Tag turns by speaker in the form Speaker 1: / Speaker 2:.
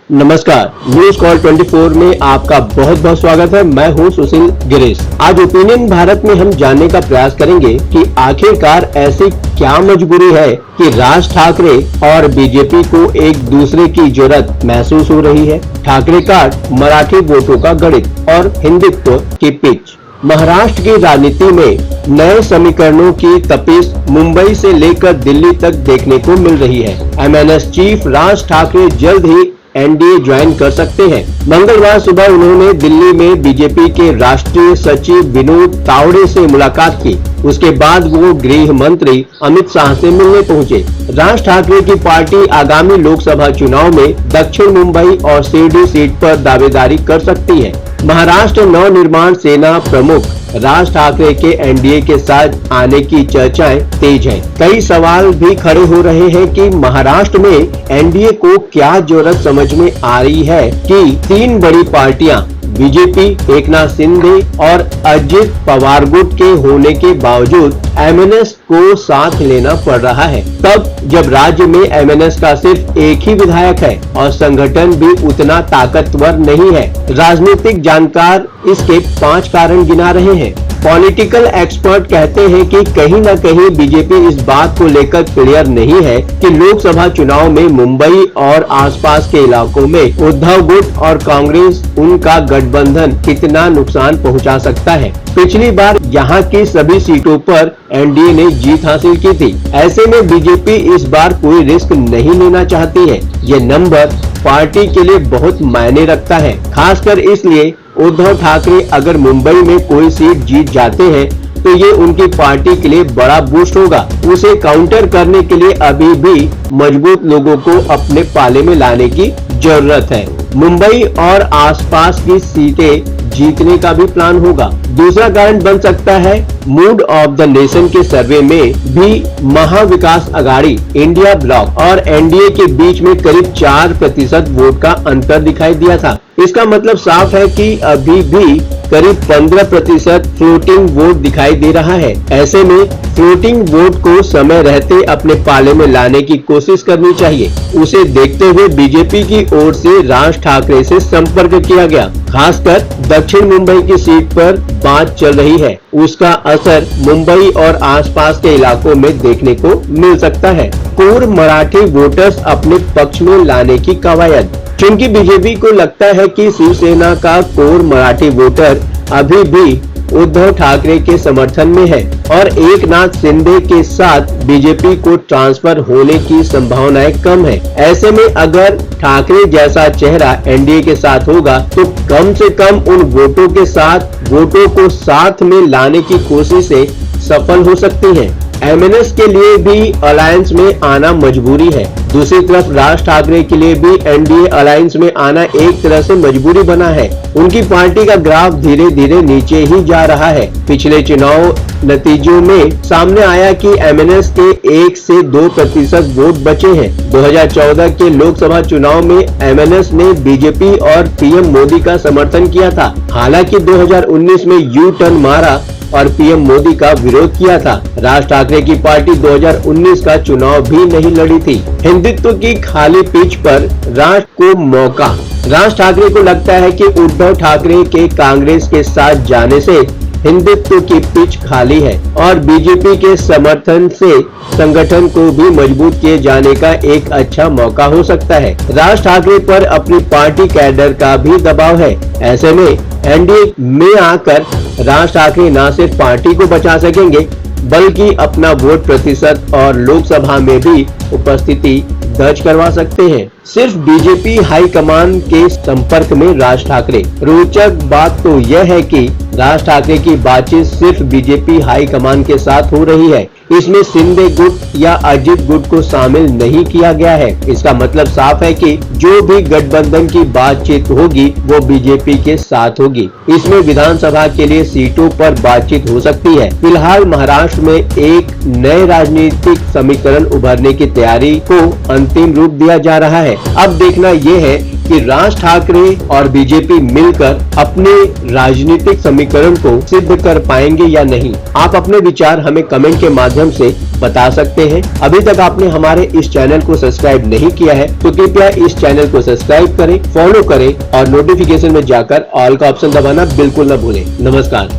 Speaker 1: नमस्कार, news call 24 में आपका बहुत बहुत स्वागत है। मैं हूं सुशील गिरीश। आज ओपिनियन भारत में हम जानने का प्रयास करेंगे कि आखिरकार ऐसी क्या मजबूरी है कि राज ठाकरे और बीजेपी को एक दूसरे की जरूरत महसूस हो रही है। ठाकरे कार्ड, मराठी वोटों का गणित और हिंदुत्व की पिच। महाराष्ट्र की राजनीति में नए समीकरणों की तपिश मुंबई से लेकर दिल्ली तक देखने को मिल रही है। एमएनएस चीफ राज ठाकरे जल्द ही एनडीए ज्वाइन कर सकते हैं। मंगलवार सुबह उन्होंने दिल्ली में बीजेपी के राष्ट्रीय सचिव विनोद तावड़े से मुलाकात की। उसके बाद वो गृह मंत्री अमित शाह से मिलने पहुंचे। राज ठाकरे की पार्टी आगामी लोकसभा चुनाव में दक्षिण मुंबई और शिरडी सीट पर दावेदारी कर सकती है। महाराष्ट्र नवनिर्माण सेना प्रमुख राज ठाकरे के एनडीए के साथ आने की चर्चाएं तेज हैं। कई सवाल भी खड़े हो रहे हैं कि महाराष्ट्र में एनडीए को क्या जरूरत समझ में आ रही है कि तीन बड़ी पार्टियां बीजेपी, एकनाथ शिंदे और अजित पवार गुट के होने के बावजूद एमएनएस को साथ लेना पड़ रहा है। तब जब राज्य में एमएनएस का सिर्फ एक ही विधायक है और संगठन भी उतना ताकतवर नहीं है। राजनीतिक जानकार इसके 5 कारण गिना रहे हैं। पॉलिटिकल एक्सपर्ट कहते हैं कि कहीं न कहीं बीजेपी इस बात को लेकर क्लियर नहीं है कि लोकसभा चुनाव में मुंबई और आसपास के इलाकों में उद्धव गुट और कांग्रेस उनका गठबंधन कितना नुकसान पहुंचा सकता है। पिछली बार यहां की सभी सीटों पर एनडीए ने जीत हासिल की थी। ऐसे में बीजेपी इस बार कोई रिस्क नहीं लेना चाहती है। ये नंबर पार्टी के लिए बहुत मायने रखता है, खासकर इसलिए उद्धव ठाकरे अगर मुंबई में कोई सीट जीत जाते हैं तो ये उनकी पार्टी के लिए बड़ा बूस्ट होगा। उसे काउंटर करने के लिए अभी भी मजबूत लोगों को अपने पाले में लाने की जरूरत है। मुंबई और आसपास की सीटें जीतने का भी प्लान होगा। दूसरा कारण बन सकता है मूड ऑफ द नेशन के सर्वे में भी महाविकास अघाड़ी, इंडिया ब्लॉक और एनडीए के बीच में करीब 4% वोट का अंतर दिखाई दिया था। इसका मतलब साफ है कि अभी भी करीब 15% फ्लोटिंग वोट दिखाई दे रहा है। ऐसे में फ्लोटिंग वोट को समय रहते अपने पाले में लाने की कोशिश करनी चाहिए। उसे देखते हुए बीजेपी की ओर से राज ठाकरे से संपर्क किया गया। खासकर दक्षिण मुंबई की सीट पर बात चल रही है। उसका असर मुंबई और आसपास के इलाकों में देखने को मिल सकता है। कोर मराठी वोटर्स अपने पक्ष में लाने की कवायद। क्योंकि बीजेपी को लगता है कि शिवसेना का कोर मराठी वोटर अभी भी उद्धव ठाकरे के समर्थन में है और एकनाथ शिंदे के साथ बीजेपी को ट्रांसफर होने की संभावनाएं कम है। ऐसे में अगर ठाकरे जैसा चेहरा एनडीए के साथ होगा तो कम से कम उन वोटों को साथ में लाने की कोशिशें सफल हो सकती हैं। एमएनएस के लिए भी अलायंस में आना मजबूरी है। दूसरी तरफ राज ठाकरे के लिए भी एनडीए अलायंस में आना एक तरह से मजबूरी बना है। उनकी पार्टी का ग्राफ धीरे धीरे नीचे ही जा रहा है। पिछले चुनाव नतीजों में सामने आया कि एमएनएस के 1 से 2% वोट बचे हैं। 2014 के लोकसभा चुनाव में एमएनएस ने बीजेपी और पीएम मोदी का समर्थन किया था। हालांकि 2019 में यू टर्न मारा और पीएम मोदी का विरोध किया था। राज ठाकरे की पार्टी 2019 का चुनाव भी नहीं लड़ी थी। हिंदुत्व की खाली पिच पर राज को मौका। राज ठाकरे को लगता है कि उद्धव ठाकरे के कांग्रेस के साथ जाने से हिंदुत्व की पिच खाली है और बीजेपी के समर्थन से संगठन को भी मजबूत किए जाने का एक अच्छा मौका हो सकता है। राज ठाकरे पर अपनी पार्टी कैडर का भी दबाव है। ऐसे में एनडीए में आकर राज ठाकरे न सिर्फ पार्टी को बचा सकेंगे बल्कि अपना वोट प्रतिशत और लोकसभा में भी उपस्थिति दर्ज करवा सकते हैं। सिर्फ बीजेपी हाईकमान के संपर्क में राज ठाकरे। रोचक बात तो यह है कि राज ठाकरे की बातचीत सिर्फ बीजेपी हाईकमान के साथ हो रही है। इसमें शिंदे गुट या अजित गुट को शामिल नहीं किया गया है। इसका मतलब साफ है कि जो भी गठबंधन की बातचीत होगी वो बीजेपी के साथ होगी। इसमें विधानसभा के लिए सीटों पर बातचीत हो सकती है। फिलहाल महाराष्ट्र में एक नए राजनीतिक समीकरण उभरने की तैयारी को अंतिम रूप दिया जा रहा है। अब देखना यह है कि राज ठाकरे और बीजेपी मिलकर अपने राजनीतिक समीकरण को सिद्ध कर पाएंगे या नहीं। आप अपने विचार हमें कमेंट के माध्यम से बता सकते हैं। अभी तक आपने हमारे इस चैनल को सब्सक्राइब नहीं किया है तो कृपया इस चैनल को सब्सक्राइब करें, फॉलो करें और नोटिफिकेशन में जाकर ऑल का ऑप्शन दबाना बिल्कुल न भूलें। नमस्कार।